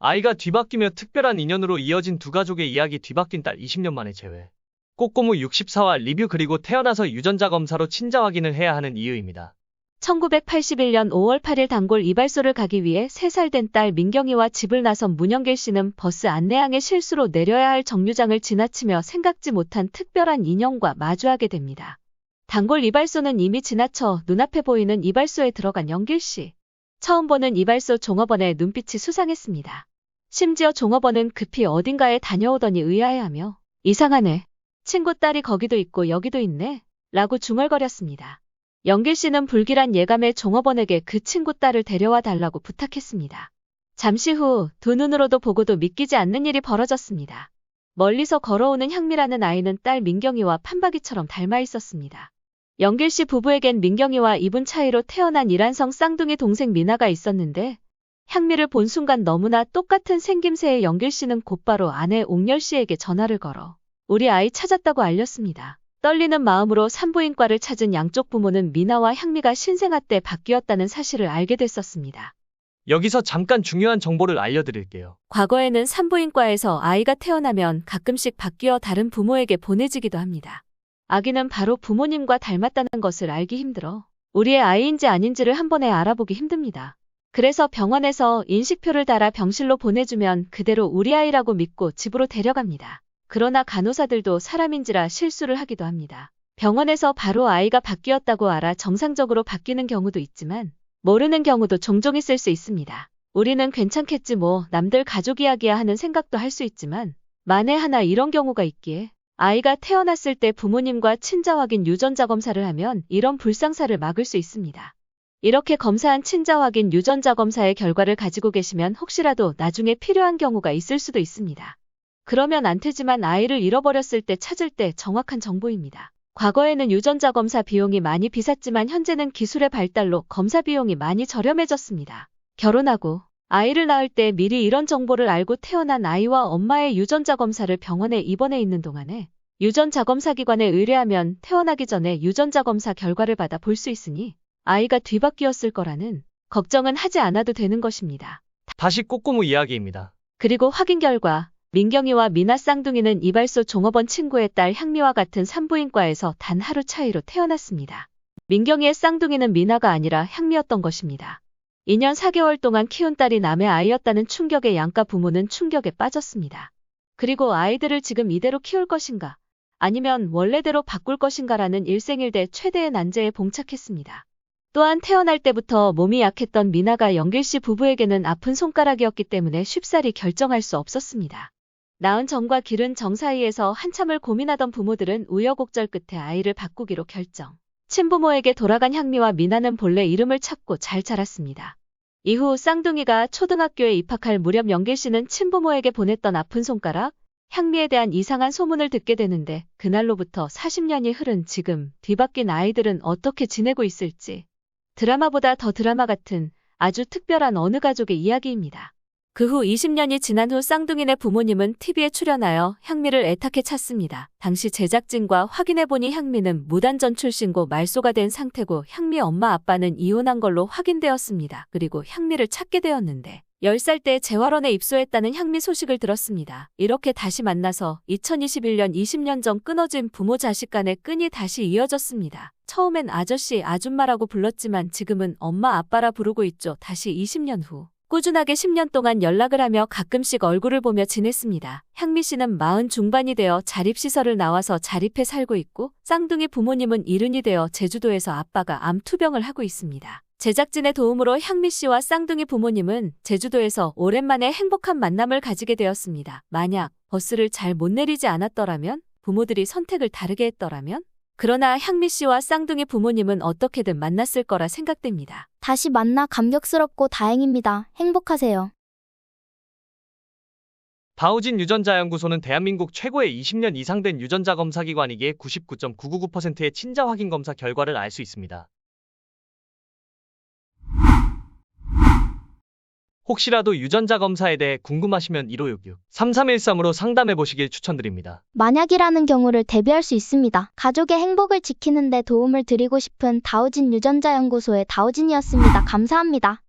아이가 뒤바뀌며 특별한 인연으로 이어진 두 가족의 이야기. 뒤바뀐 딸 20년 만에 재회. 꼬꼬무 64화 리뷰. 그리고 태어나서 유전자 검사로 친자 확인을 해야 하는 이유입니다. 1981년 5월 8일 단골 이발소를 가기 위해 3살 된 딸 민경이와 집을 나선 문영길 씨는 버스 안내양의 실수로 내려야 할 정류장을 지나치며 생각지 못한 특별한 인연과 마주하게 됩니다. 단골 이발소는 이미 지나쳐 눈앞에 보이는 이발소에 들어간 영길 씨. 처음 보는 이발소 종업원의 눈빛이 수상했습니다. 심지어 종업원은 급히 어딘가에 다녀오더니 의아해하며 이상하네. 친구 딸이 거기도 있고 여기도 있네. 라고 중얼거렸습니다. 영길 씨는 불길한 예감에 종업원에게 그 친구 딸을 데려와 달라고 부탁했습니다. 잠시 후 두 눈으로도 보고도 믿기지 않는 일이 벌어졌습니다. 멀리서 걸어오는 향미라는 아이는 딸 민경이와 판박이처럼 닮아 있었습니다. 영길 씨 부부에겐 민경이와 2분 차이로 태어난 이란성 쌍둥이 동생 미나가 있었는데 향미를 본 순간 너무나 똑같은 생김새의 영길 씨는 곧바로 아내 옥열 씨에게 전화를 걸어 우리 아이 찾았다고 알렸습니다. 떨리는 마음으로 산부인과를 찾은 양쪽 부모는 미나와 향미가 신생아 때 바뀌었다는 사실을 알게 됐었습니다. 여기서 잠깐 중요한 정보를 알려드릴게요. 과거에는 산부인과에서 아이가 태어나면 가끔씩 바뀌어 다른 부모에게 보내지기도 합니다. 아기는 바로 부모님과 닮았다는 것을 알기 힘들어 우리의 아이인지 아닌지를 한 번에 알아보기 힘듭니다. 그래서 병원에서 인식표를 달아 병실로 보내주면 그대로 우리 아이라고 믿고 집으로 데려갑니다. 그러나 간호사들도 사람인지라 실수를 하기도 합니다. 병원에서 바로 아이가 바뀌었다고 알아 정상적으로 바뀌는 경우도 있지만 모르는 경우도 종종 있을 수 있습니다. 우리는 괜찮겠지 뭐 남들 가족 이야기야 하는 생각도 할 수 있지만 만에 하나 이런 경우가 있기에 아이가 태어났을 때 부모님과 친자 확인 유전자 검사를 하면 이런 불상사를 막을 수 있습니다. 이렇게 검사한 친자 확인 유전자 검사의 결과를 가지고 계시면 혹시라도 나중에 필요한 경우가 있을 수도 있습니다. 그러면 안 되지만 아이를 잃어버렸을 때 찾을 때 정확한 정보입니다. 과거에는 유전자 검사 비용이 많이 비쌌지만 현재는 기술의 발달로 검사 비용이 많이 저렴해졌습니다. 결혼하고 아이를 낳을 때 미리 이런 정보를 알고 태어난 아이와 엄마의 유전자 검사를 병원에 입원해 있는 동안에 유전자 검사 기관에 의뢰하면 태어나기 전에 유전자 검사 결과를 받아 볼 수 있으니 아이가 뒤바뀌었을 거라는 걱정은 하지 않아도 되는 것입니다. 다시 꼬꼬무 이야기입니다. 그리고 확인 결과 민경이와 미나 쌍둥이는 이발소 종업원 친구의 딸 향미와 같은 산부인과에서 단 하루 차이로 태어났습니다. 민경이의 쌍둥이는 미나가 아니라 향미였던 것입니다. 2년 4개월 동안 키운 딸이 남의 아이였다는 충격에 양가 부모는 충격에 빠졌습니다. 그리고 아이들을 지금 이대로 키울 것인가 아니면 원래대로 바꿀 것인가라는 일생일대 최대의 난제에 봉착했습니다. 또한 태어날 때부터 몸이 약했던 미나가 영길 씨 부부에게는 아픈 손가락이었기 때문에 쉽사리 결정할 수 없었습니다. 낳은 전과 기른 정 사이에서 한참을 고민하던 부모들은 우여곡절 끝에 아이를 바꾸기로 결정. 친부모에게 돌아간 향미와 미나는 본래 이름을 찾고 잘 자랐습니다. 이후 쌍둥이가 초등학교에 입학할 무렵 영길 씨는 친부모에게 보냈던 아픈 손가락, 향미에 대한 이상한 소문을 듣게 되는데 그날로부터 40년이 흐른 지금 뒤바뀐 아이들은 어떻게 지내고 있을지 드라마보다 더 드라마 같은 아주 특별한 어느 가족의 이야기입니다. 그 후 20년이 지난 후 쌍둥이네 부모님은 TV에 출연하여 향미를 애타게 찾습니다. 당시 제작진과 확인해보니 향미는 무단전 출신고 말소가 된 상태고 향미 엄마 아빠는 이혼한 걸로 확인되었습니다. 그리고 향미를 찾게 되었는데 10살 때 재활원에 입소했다는 향미 소식을 들었습니다. 이렇게 다시 만나서 2021년 20년 전 끊어진 부모 자식 간의 끈이 다시 이어졌습니다. 처음엔 아저씨, 아줌마라고 불렀지만 지금은 엄마, 아빠라 부르고 있죠. 다시 20년 후. 꾸준하게 10년 동안 연락을 하며 가끔씩 얼굴을 보며 지냈습니다. 향미 씨는 40 중반이 되어 자립시설을 나와서 자립해 살고 있고 쌍둥이 부모님은 70이 되어 제주도에서 아빠가 암 투병을 하고 있습니다. 제작진의 도움으로 향미 씨와 쌍둥이 부모님은 제주도에서 오랜만에 행복한 만남을 가지게 되었습니다. 만약 버스를 잘 못 내리지 않았더라면? 부모들이 선택을 다르게 했더라면? 그러나 향미 씨와 쌍둥이 부모님은 어떻게든 만났을 거라 생각됩니다. 다시 만나 감격스럽고 다행입니다. 행복하세요. 바우진 유전자연구소는 대한민국 최고의 20년 이상 된 유전자 검사 기관이기에 99.999%의 친자 확인 검사 결과를 알 수 있습니다. 혹시라도 유전자 검사에 대해 궁금하시면 1566-3313으로 상담해 보시길 추천드립니다. 만약이라는 경우를 대비할 수 있습니다. 가족의 행복을 지키는 데 도움을 드리고 싶은 다우진 유전자연구소의 다우진이었습니다. 감사합니다.